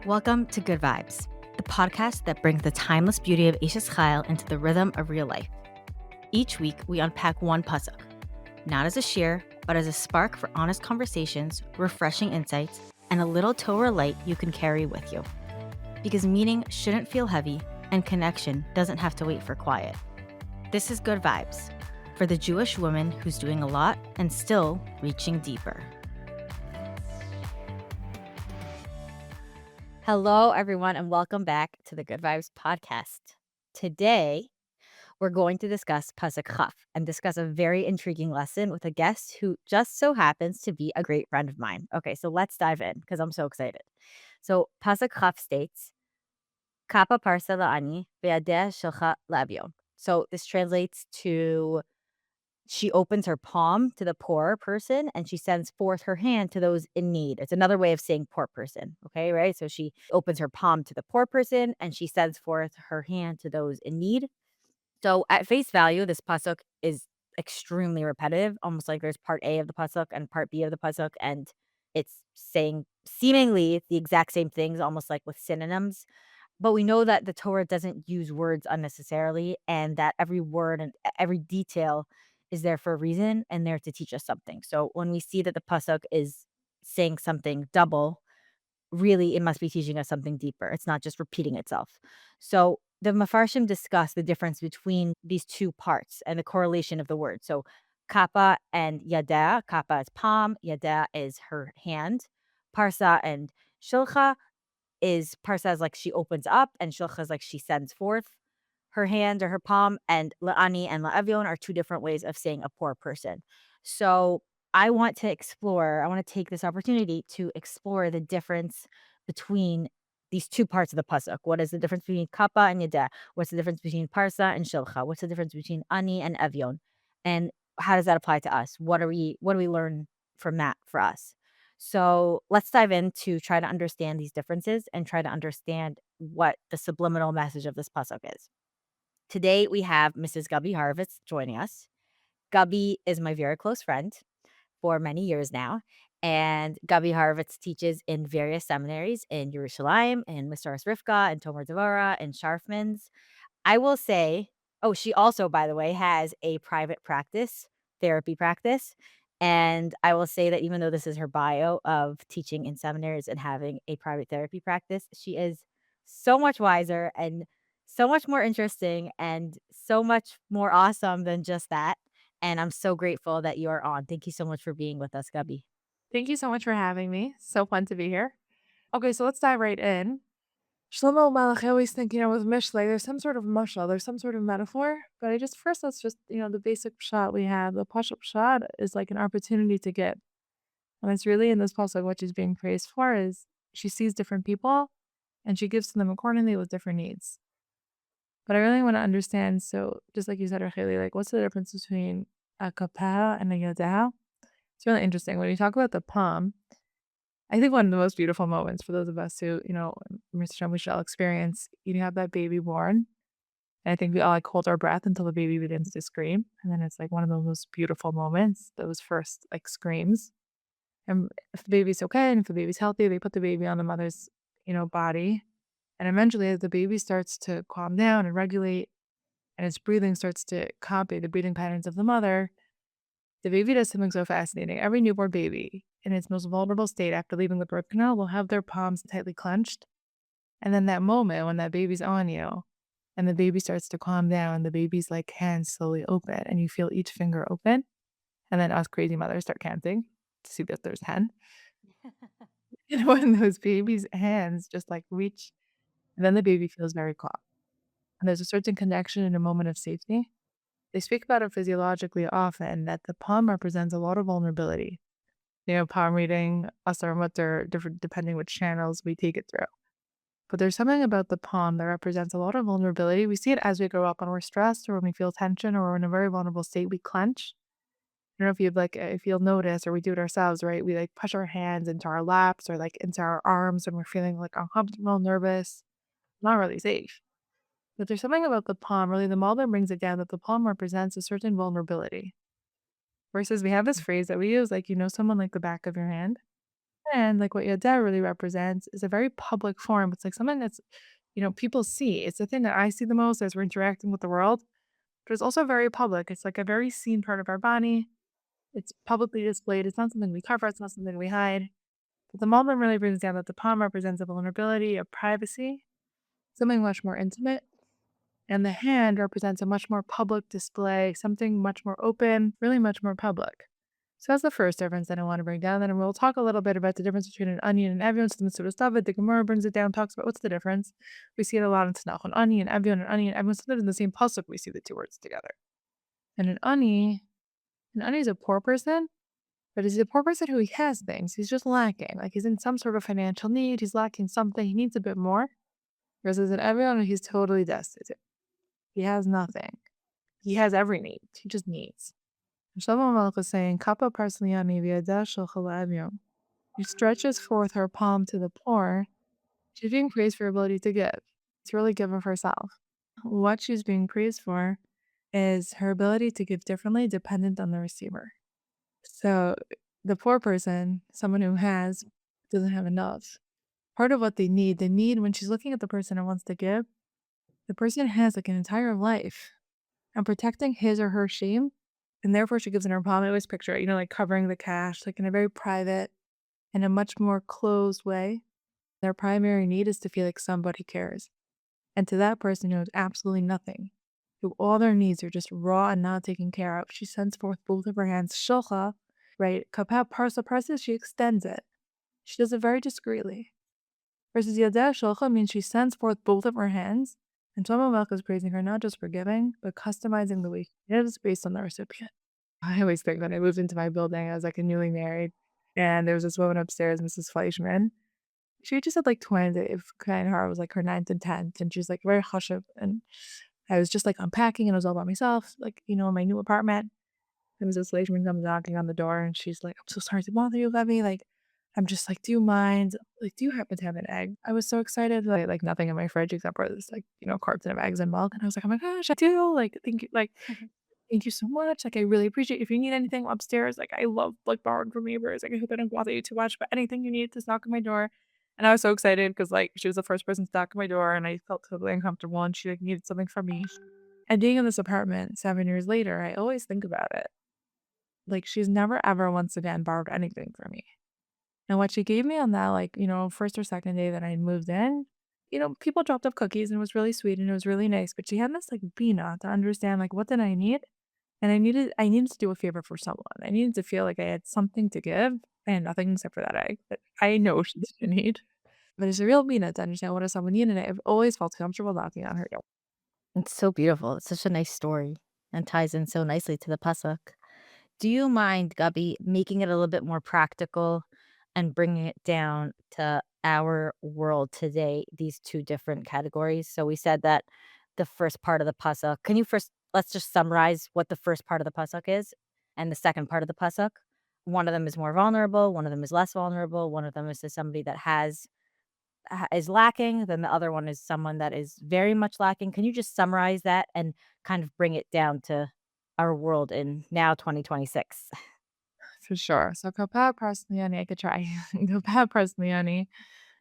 Welcome to Good Vibes, the podcast that brings the timeless beauty of Eishes Chayil into the rhythm of real life. Each week, we unpack one pasuk, not as a shir, but as a spark for honest conversations, refreshing insights, and a little Torah light you can carry with you. Because meaning shouldn't feel heavy, and connection doesn't have to wait for quiet. This is Good Vibes, for the Jewish woman who's doing a lot and still reaching deeper. Hello, everyone, and welcome back to the Good Vibes podcast. Today, we're going to discuss Pasuk Chaf and discuss a very intriguing lesson with a guest who just so happens to be a great friend of mine. Okay, so let's dive in because I'm so excited. So Pasuk Chaf states, Kappa parsa la'ani ve'adeh shilcha la'avion. So this translates to, she opens her palm to the poor person and she sends forth her hand to those in need. It's another way of saying poor person. Okay, right? So she opens her palm to the poor person and she sends forth her hand to those in need. So at face value, this pasuk is extremely repetitive, almost like there's part A of the pasuk and part B of the pasuk, and it's saying seemingly the exact same things, almost like with synonyms. But we know that the Torah doesn't use words unnecessarily, and that every word and every detail is there for a reason and there to teach us something. So when we see that the pasuk is saying something double, really it must be teaching us something deeper. It's not just repeating itself. So the Mefarshim discuss the difference between these two parts and the correlation of the word. So kappa and yada, kappa is palm, yada is her hand. Parsa and shilcha is, parsa is like she opens up and shilcha is like she sends forth her hand or her palm, and la'ani and la'avion are two different ways of saying a poor person. So I want to take this opportunity to explore the difference between these two parts of the pasuk. What is the difference between kappa and yada? What's the difference between parsa and shilcha? What's the difference between ani and avion? And how does that apply to us? What do we learn from that for us? So let's dive in to try to understand these differences and try to understand what the subliminal message of this pasuk is. Today we have Mrs. Gabi Horovitz joining us. Gabi is my very close friend for many years now, and Gabi Horovitz teaches in various seminaries in Yerushalayim, in Masoras Rivka, in Tomer Devorah, in Sharfman's. I will say, she also, by the way, has a private practice, therapy practice. And I will say that even though this is her bio of teaching in seminaries and having a private therapy practice, she is so much wiser and so much more interesting and so much more awesome than just that. And I'm so grateful that you're on. Thank you so much for being with us, Gabi. Thank you so much for having me. So fun to be here. Okay, so let's dive right in. Shlomo Malach, I always think, with Mishlei, there's some sort of mashal, there's some sort of metaphor. But let's just, the basic pshat we have. The pashut pshat is like an opportunity to give. And it's really in this pasuk what she's being praised for is she sees different people and she gives to them accordingly with different needs. But I really want to understand, so just like you said, Rachelli, like what's the difference between a kapah and a yadah? It's really interesting. When we talk about the palm, I think one of the most beautiful moments for those of us who, Mr. we shall experience, you have that baby born. And I think we all like hold our breath until the baby begins to scream. And then it's like one of the most beautiful moments, those first like screams. And if the baby's okay and if the baby's healthy, they put the baby on the mother's, body. And eventually as the baby starts to calm down and regulate and its breathing starts to copy the breathing patterns of the mother, the baby does something so fascinating. Every newborn baby in its most vulnerable state after leaving the birth canal will have their palms tightly clenched. And then that moment when that baby's on you and the baby starts to calm down, the baby's like hands slowly open and you feel each finger open. And then us crazy mothers start counting to see that there's 10. And when those babies' hands just like reach, and then the baby feels very calm. And there's a certain connection in a moment of safety. They speak about it physiologically often that the palm represents a lot of vulnerability. Palm reading, asar mutter, different depending which channels we take it through. But there's something about the palm that represents a lot of vulnerability. We see it as we grow up when we're stressed or when we feel tension or we're in a very vulnerable state, we clench. I don't know if you'll notice or we do it ourselves, right? We like push our hands into our laps or like into our arms when we're feeling like uncomfortable, nervous, not really safe. But there's something about the palm, really the Malbim brings it down that the palm represents a certain vulnerability. Versus we have this phrase that we use, like, someone like the back of your hand. And like what Yodeh really represents is a very public form. It's like something that's, people see. It's the thing that I see the most as we're interacting with the world, but it's also very public. It's like a very seen part of our body. It's publicly displayed. It's not something we cover. It's not something we hide. But the moment really brings down that the palm represents a vulnerability, a privacy, something much more intimate. And the hand represents a much more public display, something much more open, really much more public. So that's the first difference that I want to bring down. Then we'll talk a little bit about the difference between an onion and evion. So the Suda David, the Gemara brings it down, talks about what's the difference. We see it a lot in Tanakh. An onion, evion, sometimes in the same pasuk we see the two words together. And an ani is a poor person, but he's a poor person who he has things. He's just lacking. Like he's in some sort of financial need. He's lacking something. He needs a bit more. Whereas as an evion, he's totally destitute. He has nothing. He has every need. He just needs. Shlomo Melech was saying, Kappa Parsliani v'yadah shulcha la'avion. She stretches forth her palm to the poor. She's being praised for her ability to give, to really give of herself. What she's being praised for is her ability to give differently dependent on the receiver. So the poor person, someone who doesn't have enough. Part of what they need when she's looking at the person who wants to give, the person has like an entire life and protecting his or her shame. And therefore she gives in her palm. I always picture it, like covering the cash, like in a very private and a much more closed way. Their primary need is to feel like somebody cares. And to that person who has absolutely nothing, who all their needs are just raw and not taken care of, she sends forth both of her hands, shulcha, right? Kapah parsa, she extends it. She does it very discreetly. Versus yadeh shulcha means she sends forth both of her hands, and Shlomo Melech is praising her not just for giving, but customizing the way she gives based on the recipient. I always think when I moved into my building, I was like a newly married, and there was this woman upstairs, Mrs. Fleischman. She just had like twins. If kind of her was like her ninth and 10th, and she's like very chashuv. And I was just like unpacking, and I was all by myself, like in my new apartment. And Mrs. Fleischman comes knocking on the door, and she's like, "I'm so sorry to bother you, Gabi. Like, I'm just like, do you mind? Like, do you happen to have an egg?" I was so excited, like nothing in my fridge except for this like carton of eggs and milk, and I was like, "Oh my gosh, I do! Like, thank you, like." Thank you so much. Like, I really appreciate if you need anything upstairs, like, I love, like, borrowing from neighbors. Like, I hope I don't bother you too much, but anything you need, just knock on my door. And I was so excited because, like, she was the first person to knock on my door, and I felt totally uncomfortable, and she, like, needed something from me. And being in this apartment 7 years later, I always think about it. Like, she's never ever once again borrowed anything from me. And what she gave me on that, like, first or second day that I moved in, people dropped off cookies, and it was really sweet, and it was really nice, but she had this, like, bina to understand, like, what did I need? And I needed to do a favor for someone. I needed to feel like I had something to give. I had nothing except for that egg that I know she didn't need. But it's a real meanness to understand what does someone need, and I've always felt comfortable knocking on her door. It's so beautiful. It's such a nice story and ties in so nicely to the pasuk. Do you mind, Gabi, making it a little bit more practical and bringing it down to our world today, these two different categories? So we said that the first part of the pasuk. Can you first let's just summarize what the first part of the pasuk is and the second part of the pasuk? One of them is more vulnerable, one of them is less vulnerable, one of them is to somebody that is lacking, then the other one is someone that is very much lacking. Can you just summarize that and kind of bring it down to our world in now 2026? For sure. So kapah parsniani, I could try. Kapah parsniani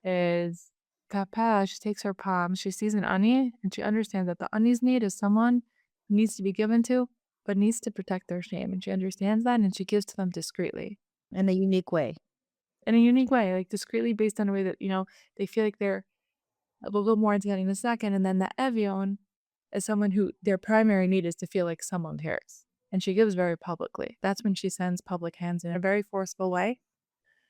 is kapah. She takes her palm, she sees an ani, and she understands that the ani's need is someone who needs to be given to, but needs to protect their shame. And she understands that, and she gives to them discreetly. In a unique way. In a unique way, like discreetly based on a way that, they feel like they're we'll go more into that in a second. And then the Evion is someone who their primary need is to feel like someone cares. And she gives very publicly. That's when she sends public hands in a very forceful way.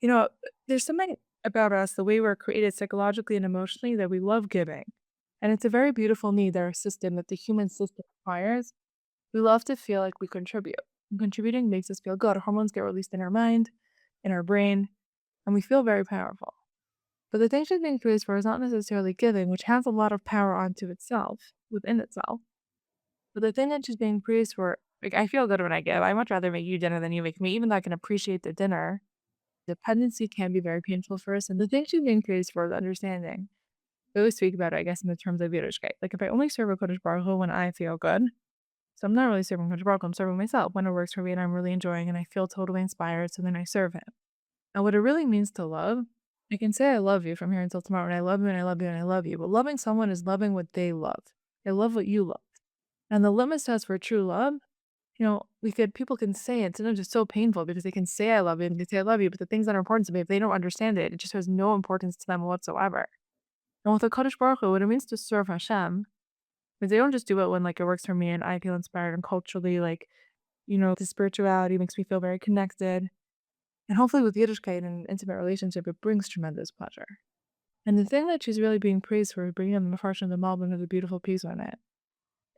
You know, there's something about us, the way we're created psychologically and emotionally, that we love giving. And it's a very beautiful need that our system, that the human system requires. We love to feel like we contribute. And contributing makes us feel good. Hormones get released in our mind, in our brain, and we feel very powerful. But the thing she's being praised for is not necessarily giving, which has a lot of power onto itself, within itself. But the thing that she's being praised for, like, I feel good when I give. I much rather make you dinner than you make me, even though I can appreciate the dinner. Dependency can be very painful for us. And the thing she's being praised for is understanding. We always speak about it, I guess, in the terms of Yiddishkeit. Like, if I only serve a Kodesh Baruch Hu when I feel good, so I'm not really serving Kodesh Baruch Hu, I'm serving myself when it works for me and I'm really enjoying and I feel totally inspired, so then I serve him. And what it really means to love, I can say I love you from here until tomorrow, and I love you, and I love you, and I love you. But loving someone is loving what they love. They love what you love. And the litmus test for true love, people can say it. Sometimes it's so painful because they can say I love you and they say I love you, but the things that are important to me, if they don't understand it, it just has no importance to them whatsoever. And with the Kadosh Baruch Hu, what it means to serve Hashem, because they don't just do it when like it works for me and I feel inspired and culturally like, the spirituality makes me feel very connected. And hopefully with Yiddishkeit and an intimate relationship, it brings tremendous pleasure. And the thing that she's really being praised for, bringing in the Mefarshim and the Malbim has a beautiful piece on it,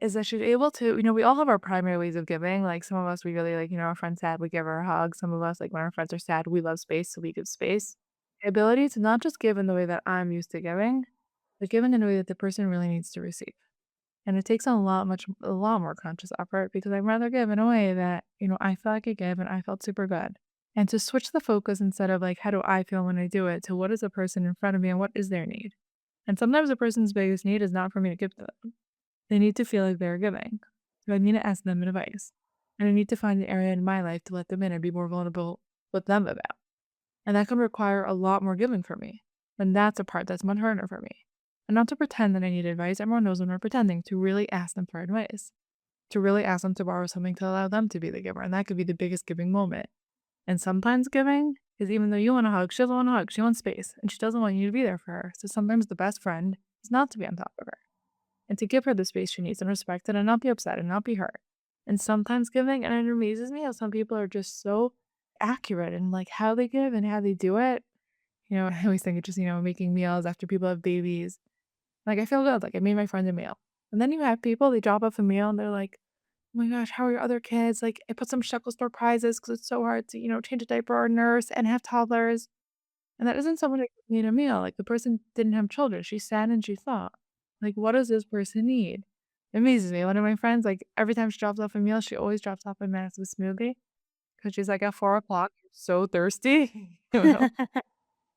is that she's able to, we all have our primary ways of giving. Like some of us, we really like, our friend's sad, we give her a hug. Some of us, like when our friends are sad, we love space, so we give space. The ability to not just give in the way that I'm used to giving, but giving in a way that the person really needs to receive. And it takes a lot more conscious effort because I'd rather give in a way that, I felt I could give and I felt super good. And to switch the focus instead of like, how do I feel when I do it, to what is the person in front of me and what is their need? And sometimes a person's biggest need is not for me to give to them. They need to feel like they're giving. So I need to ask them advice. And I need to find an area in my life to let them in and be more vulnerable with them about. And that can require a lot more giving for me. And that's a part that's much harder for me. And not to pretend that I need advice. Everyone knows when we're pretending. To really ask them for advice. To really ask them to borrow something to allow them to be the giver. And that could be the biggest giving moment. And sometimes giving is even though you want a hug, she doesn't want a hug. She wants space. And she doesn't want you to be there for her. So sometimes the best friend is not to be on top of her. And to give her the space she needs and respect it and not be upset and not be hurt. And sometimes giving, and it amazes me how some people are just so accurate in like how they give and how they do it. I always think it's just, making meals after people have babies. Like, I feel good, like, I made my friend a meal. And then you have people, they drop off a meal and they're like, "Oh my gosh, how are your other kids?" Like, I put some shekel store prizes because it's so hard to, change a diaper or nurse and have toddlers. And that isn't someone who made a meal. Like, the person didn't have children. She sat and she thought, like, what does this person need? It amazes me. One of my friends, like, every time she drops off a meal, she always drops off a massive smoothie because she's like, at 4 o'clock, you're so thirsty.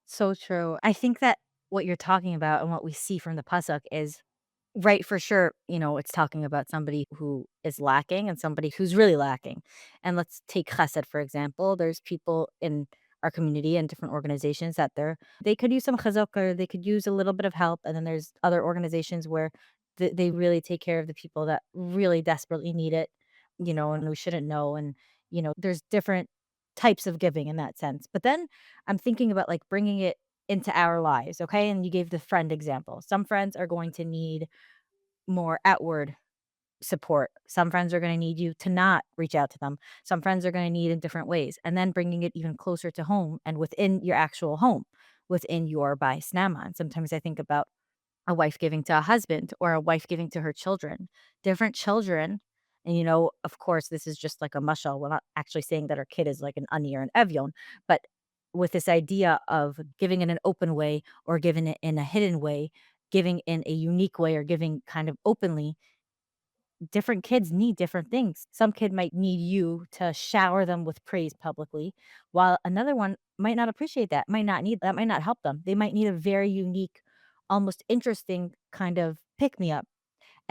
So true. I think that what you're talking about and what we see from the pasuk is right for sure, it's talking about somebody who is lacking and somebody who's really lacking. And let's take chesed, for example. There's people in our community and different organizations that they could use some chazak or they could use a little bit of help. And then there's other organizations where they really take care of the people that really desperately need it, and we shouldn't know. And, there's different types of giving in that sense. But then I'm thinking about like bringing it into our lives. Okay. And you gave the friend example. Some friends are going to need more outward support. Some friends are going to need you to not reach out to them. Some friends are going to need in different ways. And then bringing it even closer to home and within your actual home, within your bais nama. And sometimes I think about a wife giving to a husband or a wife giving to her children, different children. And, of course, this is just like a mashal. We're not actually saying that our kid is like an ani or an evyon, but with this idea of giving in an open way or giving it in a hidden way, giving in a unique way or giving kind of openly, different kids need different things. Some kid might need you to shower them with praise publicly, while another one might not appreciate that, might not need that, might not help them. They might need a very unique, almost interesting kind of pick me up.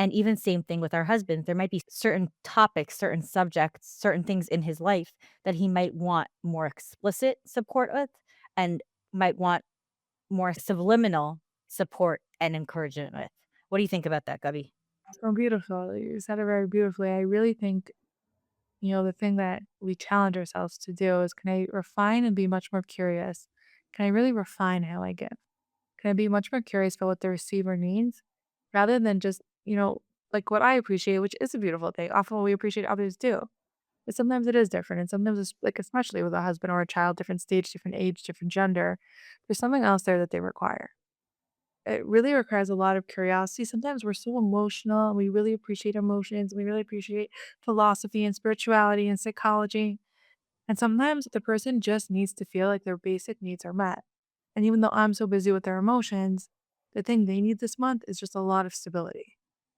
And even same thing with our husband. There might be certain topics, certain subjects, certain things in his life that he might want more explicit support with and might want more subliminal support and encouragement with. What do you think about that, Gabi? So beautiful. You said it very beautifully. I really think, the thing that we challenge ourselves to do is can I refine and be much more curious? Can I really refine how I give? Can I be much more curious about what the receiver needs rather than just, like what I appreciate, which is a beautiful thing. Often what we appreciate others do. But sometimes it is different. And sometimes it's like, especially with a husband or a child, different stage, different age, different gender, there's something else there that they require. It really requires a lot of curiosity. Sometimes we're so emotional and we really appreciate emotions. We really appreciate philosophy and spirituality and psychology. And sometimes the person just needs to feel like their basic needs are met. And even though I'm so busy with their emotions, the thing they need this month is just a lot of stability.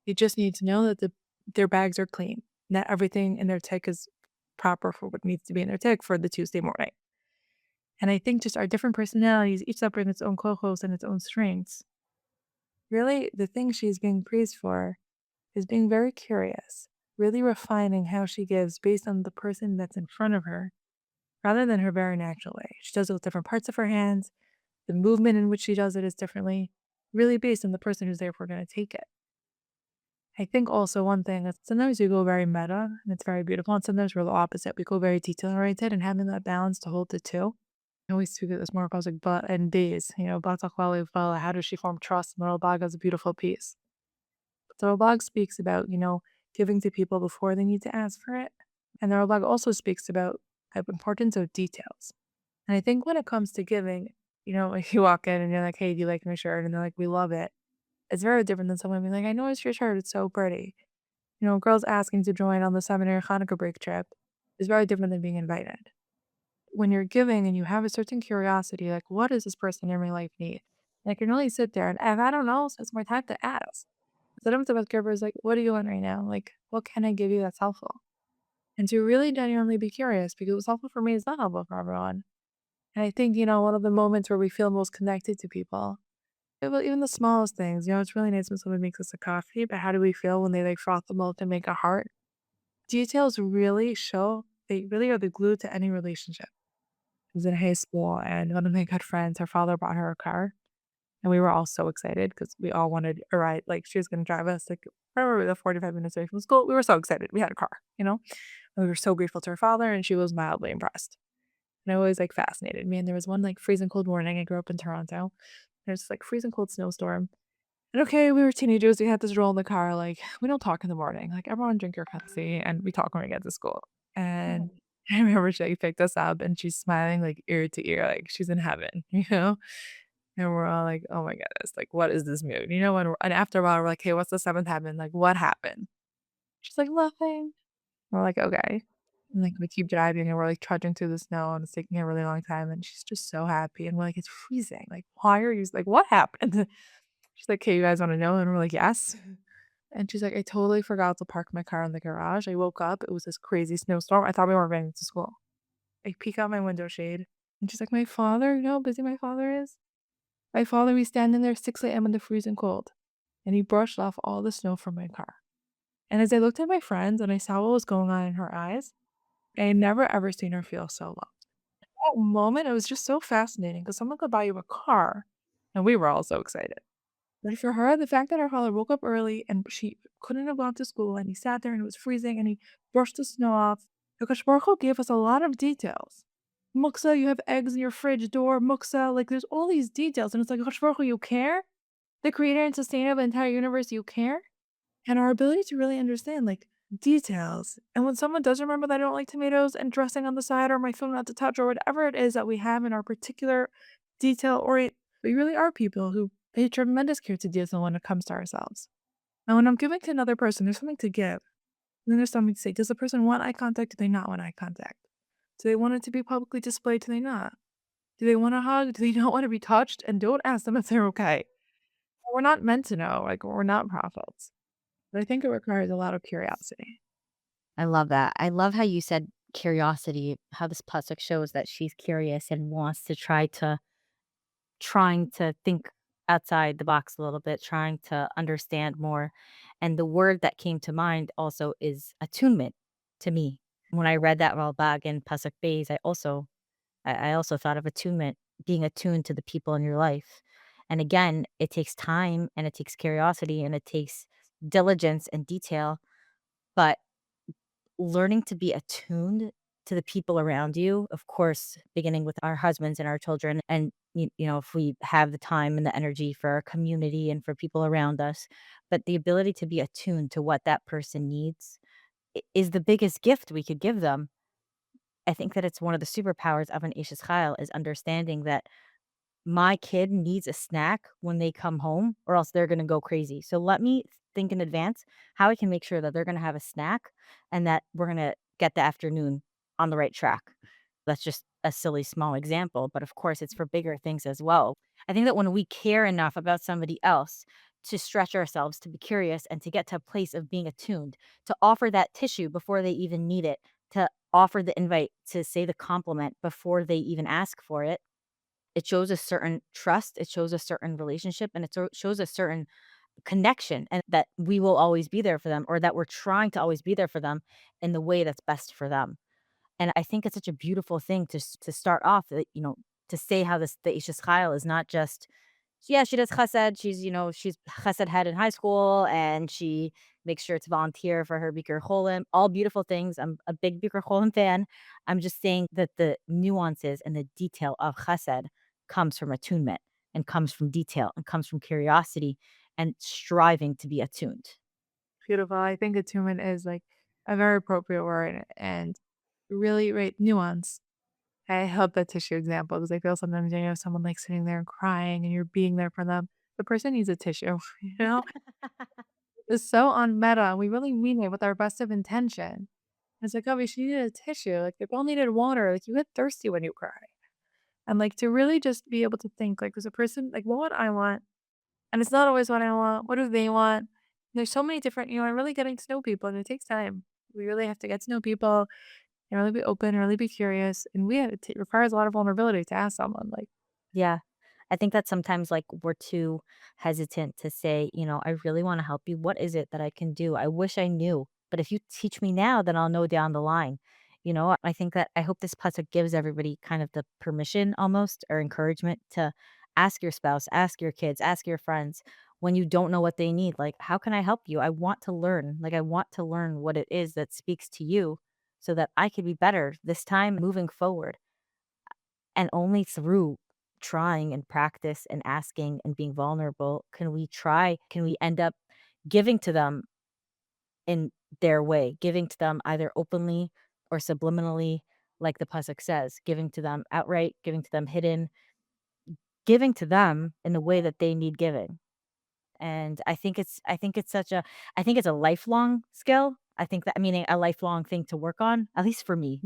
They just need to know that their bags are clean, and that everything in their tick is proper for what needs to be in their tick for the Tuesday morning. And I think just our different personalities, each that bring its own co-hosts and its own strengths. Really, the thing she's being praised for is being very curious, really refining how she gives based on the person that's in front of her, rather than her very natural way. She does it with different parts of her hands. The movement in which she does it is differently, really based on the person who's therefore going to take it. I think also one thing is sometimes we go very meta and it's very beautiful, and sometimes we're the opposite. We go very detail oriented, and having that balance to hold the two. I always speak of this more about like but and days, how does she form trust? And the Ralbag has a beautiful piece. The Ralbag speaks about, giving to people before they need to ask for it. And the Ralbag also speaks about the importance of details. And I think when it comes to giving, if you walk in and you're like, hey, do you like my shirt? And they're like, we love it. It's very different than someone being like, I noticed your shirt, it's so pretty. Girls asking to join on the seminary Hanukkah break trip is very different than being invited. When you're giving and you have a certain curiosity, like, what does this person in my life need? And I can really sit there and if I don't know, so it's my time to ask. Instead of the giver is like, what do you want right now? Like, what can I give you that's helpful? And to really genuinely be curious because what's helpful for me is not helpful for everyone. And I think, one of the moments where we feel most connected to people, well, even the smallest things, it's really nice when someone makes us a coffee, but how do we feel when they like froth the milk and make a heart? Details really show, they really are the glue to any relationship. I was in high school and one of my good friends, her father bought her a car. And we were all so excited because we all wanted a ride. Like she was going to drive us like probably the 45 minutes away from school. We were so excited. We had a car. And we were so grateful to her father and she was mildly impressed. And it always like fascinated me. And there was one like freezing cold morning. I grew up in Toronto. There's like freezing cold snowstorm. And okay, we were teenagers. We had this rule in the car, like, we don't talk in the morning. Like, everyone drink your Pepsi and we talk when we get to school. And I remember she like, picked us up and she's smiling like ear to ear, like she's in heaven, you know? And we're all like, oh my goodness, like, what is this mood? And after a while, we're like, hey, what's the seventh heaven? Like, what happened? She's like, nothing. We're like, okay. And like, we keep driving and we're like trudging through the snow and it's taking a really long time. And she's just so happy. And we're like, it's freezing. Like, why are you like, what happened? She's like, "Okay, you guys wanna know?" And we're like, "Yes." And she's like, "I totally forgot to park my car in the garage. I woke up, it was this crazy snowstorm. I thought we weren't going to school." I peek out my window shade, and she's like, "My father, you know how busy my father is? My father, he's standing there 6 AM in the freezing cold, and he brushed off all the snow from my car." And as I looked at my friends and I saw what was going on in her eyes, I had never ever seen her feel so loved. That moment, it was just so fascinating because someone could buy you a car, and we were all so excited. But for her, the fact that her father woke up early and she couldn't have gone to school and he sat there and it was freezing and he brushed the snow off, because Baruch Hu gave us a lot of details. Muksa, you have eggs in your fridge door. Muksa, like there's all these details. And it's like, Baruch Hu, you care? The creator and sustainer of the entire universe, you care? And our ability to really understand like details. And when someone does remember that I don't like tomatoes and dressing on the side or my phone not to touch or whatever it is that we have in our particular detail orient, we really are people who pay tremendous care to detail when it comes to ourselves. And when I'm giving to another person, there's something to give. And then there's something to say. Does the person want eye contact? Do they not want eye contact? Do they want it to be publicly displayed? Do they not? Do they want a hug? Do they not want to be touched? And don't ask them if they're okay. We're not meant to know. Like, we're not prophets. But I think it requires a lot of curiosity. I love that. I love how you said curiosity, how this pasuk shows that she's curious and wants to trying to think outside the box a little bit, trying to understand more. And the word that came to mind also is attunement to me. When I read that Ralbag in Pasuk Beis, I also thought of attunement, being attuned to the people in your life. And again, it takes time and it takes curiosity and it takes diligence and detail, but learning to be attuned to the people around you, of course, beginning with our husbands and our children, and if we have the time and the energy for our community and for people around us, but the ability to be attuned to what that person needs is the biggest gift we could give them. I think that it's one of the superpowers of an Eishes Chayil is understanding that my kid needs a snack when they come home or else they're gonna go crazy. So let me think in advance how I can make sure that they're gonna have a snack and that we're gonna get the afternoon on the right track. That's just a silly small example, but of course it's for bigger things as well. I think that when we care enough about somebody else to stretch ourselves, to be curious, and to get to a place of being attuned, to offer that tissue before they even need it, to offer the invite, to say the compliment before they even ask for it, it shows a certain trust, it shows a certain relationship, and shows a certain connection, and that we will always be there for them or that we're trying to always be there for them in the way that's best for them. And I think it's such a beautiful thing to start off that, to say how the Eishes Chayil is not just, yeah, she does chesed. She's chesed head in high school, and she makes sure to volunteer for her Bikur Cholim. All beautiful things. I'm a big Bikur Cholim fan. I'm just saying that the nuances and the detail of chesed comes from attunement and comes from detail and comes from curiosity and striving to be attuned. Beautiful. I think attunement is like a very appropriate word and really right nuance. I hope that tissue example because I feel sometimes someone like sitting there and crying and you're being there for them. The person needs a tissue, you know? It's so on meta. And we really mean it with our best of intention. It's like, oh, she needed a tissue. Like they all needed water. Like you get thirsty when you cry. And like to really just be able to think like, there's a person like, what would I want? And it's not always what I want. What do they want? There's so many different, I'm really getting to know people and it takes time. We really have to get to know people and really be open, really be curious. And it requires a lot of vulnerability to ask someone like, Yeah. I think that sometimes, like, we're too hesitant to say, "I really wanna help you. What is it that I can do? I wish I knew, but if you teach me now, then I'll know down the line." I think that I hope this pasuk gives everybody kind of the permission almost or encouragement to ask your spouse, ask your kids, ask your friends when you don't know what they need, like, "How can I help you? I want to learn." Like, I want to learn what it is that speaks to you so that I could be better this time moving forward. And only through trying and practice and asking and being vulnerable can we end up giving to them in their way, giving to them either openly or subliminally, like the pasuk says, giving to them outright, giving to them hidden, giving to them in the way that they need giving. And I think it's a lifelong skill. I think that meaning a lifelong thing to work on, at least for me.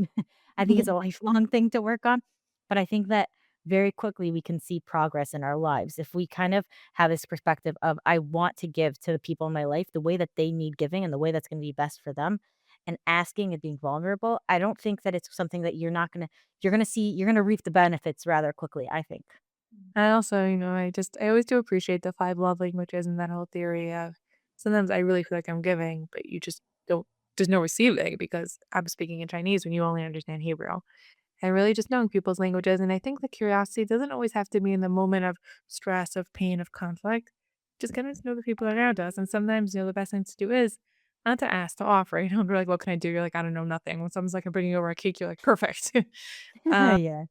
I think it's a lifelong thing to work on, but I think that very quickly we can see progress in our lives if we kind of have this perspective of I want to give to the people in my life the way that they need giving and the way that's going to be best for them and asking and being vulnerable. I don't think that it's something that you're going to reap the benefits rather quickly, I think. I also, I always do appreciate the 5 love languages and that whole theory of sometimes I really feel like I'm giving, but you just don't, there's no receiving because I'm speaking in Chinese when you only understand Hebrew. And really just knowing people's languages. And I think the curiosity doesn't always have to be in the moment of stress, of pain, of conflict. Just getting to know the people around us. And sometimes, the best thing to do is not to ask, to offer. You don't be like, what can I do? You're like, I don't know, nothing. When someone's like, I'm bringing you over a cake, you're like, perfect. uh, Yeah.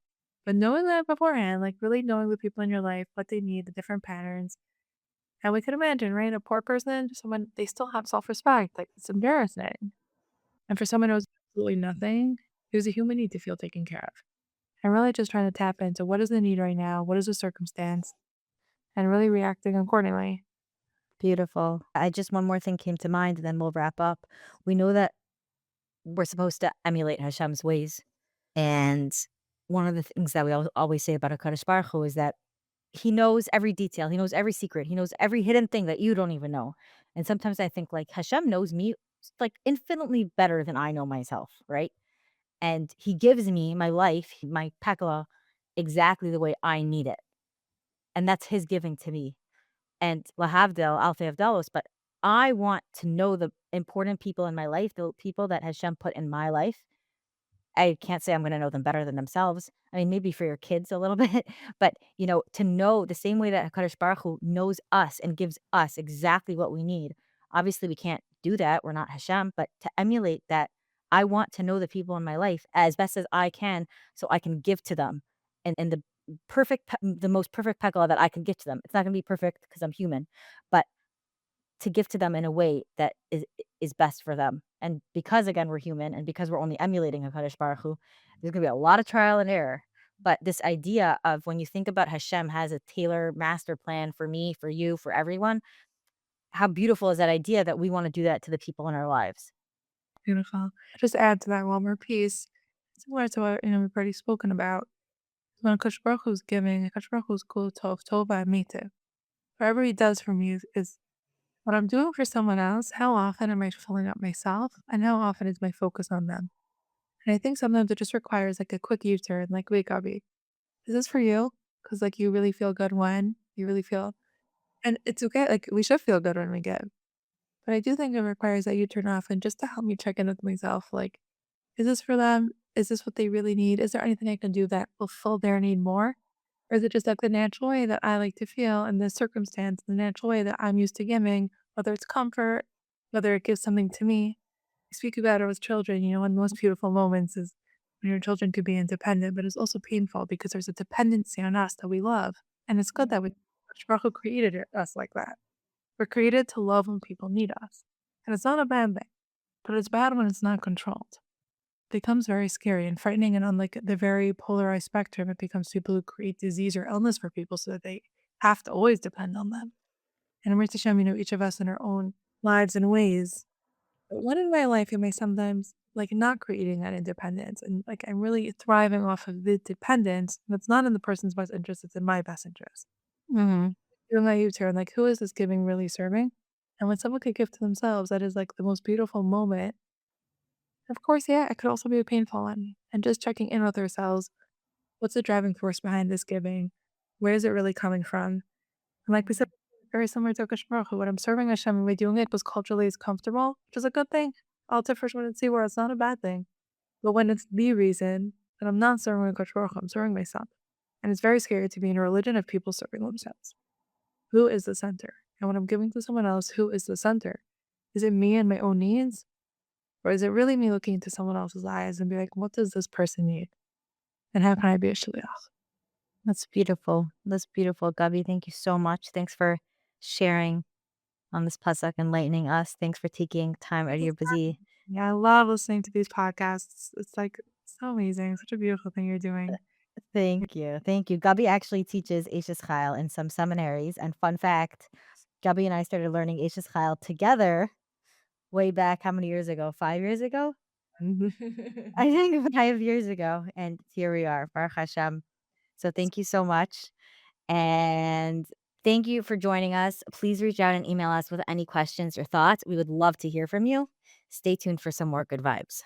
but knowing that beforehand, like really knowing the people in your life, what they need, the different patterns. And we could imagine, right? A poor person, someone, they still have self respect. Like, it's embarrassing. And for someone who knows absolutely nothing, there's a human need to feel taken care of. And really just trying to tap into what is the need right now, what is the circumstance, and really reacting accordingly. Beautiful. I just one more thing came to mind, and then we'll wrap up. We know that we're supposed to emulate Hashem's ways, and one of the things that we always say about HaKadosh Baruch Hu is that he knows every detail, he knows every secret, he knows every hidden thing that you don't even know. And sometimes I think, like, Hashem knows me, like, infinitely better than I know myself, right? And he gives me my life, my pekala, exactly the way I need it, and that's his giving to me. And lahavdil, alfei havdalos, but I want to know the important people in my life, the people that Hashem put in my life. I can't say I'm gonna know them better than themselves. I mean, maybe for your kids a little bit, but, to know the same way that HaKadosh Baruch Hu knows us and gives us exactly what we need. Obviously, we can't do that, we're not Hashem, but to emulate that, I want to know the people in my life as best as I can so I can give to them and the most perfect pekala that I can give to them. It's not gonna be perfect because 'cause I'm human, but to give to them in a way that is best for them. And because, again, we're human and because we're only emulating HaKadosh Baruch Hu, there's gonna be a lot of trial and error. But this idea of when you think about Hashem has a tailor master plan for me, for you, for everyone, how beautiful is that idea that we wanna do that to the people in our lives? Beautiful. Just add to that one more piece, similar to what we've already spoken about. When Akash Baruch Hu's giving, Akash Baruch Hu's kul tov, tova amite. Whatever he does for me is what I'm doing for someone else. How often am I filling up myself, and how often is my focus on them? And I think sometimes it just requires like a quick U-turn. Like, wait, Gabi, is this for you? Because like you really feel good when you really feel, and it's okay. Like we should feel good when we give. But I do think it requires that you turn off and just to help me check in with myself, like, is this for them? Is this what they really need? Is there anything I can do that will fill their need more? Or is it just like the natural way that I like to feel in this circumstance, the natural way that I'm used to giving, whether it's comfort, whether it gives something to me? We speak about it with children, one of the most beautiful moments is when your children could be independent, but it's also painful because there's a dependency on us that we love. And it's good that we Baruch Hu created us like that. We're created to love when people need us. And it's not a bad thing, but it's bad when it's not controlled. It becomes very scary and frightening, and on like the very polarized spectrum, it becomes people who create disease or illness for people so that they have to always depend on them. And Amrit Hashem, each of us in our own lives and ways. But when in my life am I sometimes like not creating that independence and like I'm really thriving off of the dependence that's not in the person's best interest, it's in my best interest. Mhm. Doing my U-turn, like who is this giving really serving? And when someone could give to themselves, that is like the most beautiful moment. Of course, yeah, it could also be a painful one. And just checking in with ourselves, what's the driving force behind this giving? Where is it really coming from? And like we said, very similar to Hakadosh Baruch Hu, when I'm serving Hashem and we're doing it because culturally it's comfortable, which is a good thing. I'll tip first one and see where it's not a bad thing. But when it's the reason that I'm not serving Hakadosh Baruch Hu, I'm serving myself. And it's very scary to be in a religion of people serving themselves. Who is the center? And when I'm giving to someone else, who is the center? Is it me and my own needs? Or is it really me looking into someone else's eyes and be like, what does this person need? And how can I be a shliach? That's beautiful. That's beautiful, Gabi. Thank you so much. Thanks for sharing on this pasuk, enlightening us. Thanks for taking time out of your busy. Yeah, I love listening to these podcasts. It's like so amazing. Such a beautiful thing you're doing. Thank you. Thank you. Gabi actually teaches Eishes Chayil in some seminaries. And fun fact, Gabi and I started learning Eishes Chayil together way back how many years ago? 5 years ago? I think 5 years ago. And here we are, Baruch Hashem. So thank you so much. And thank you for joining us. Please reach out and email us with any questions or thoughts. We would love to hear from you. Stay tuned for some more good vibes.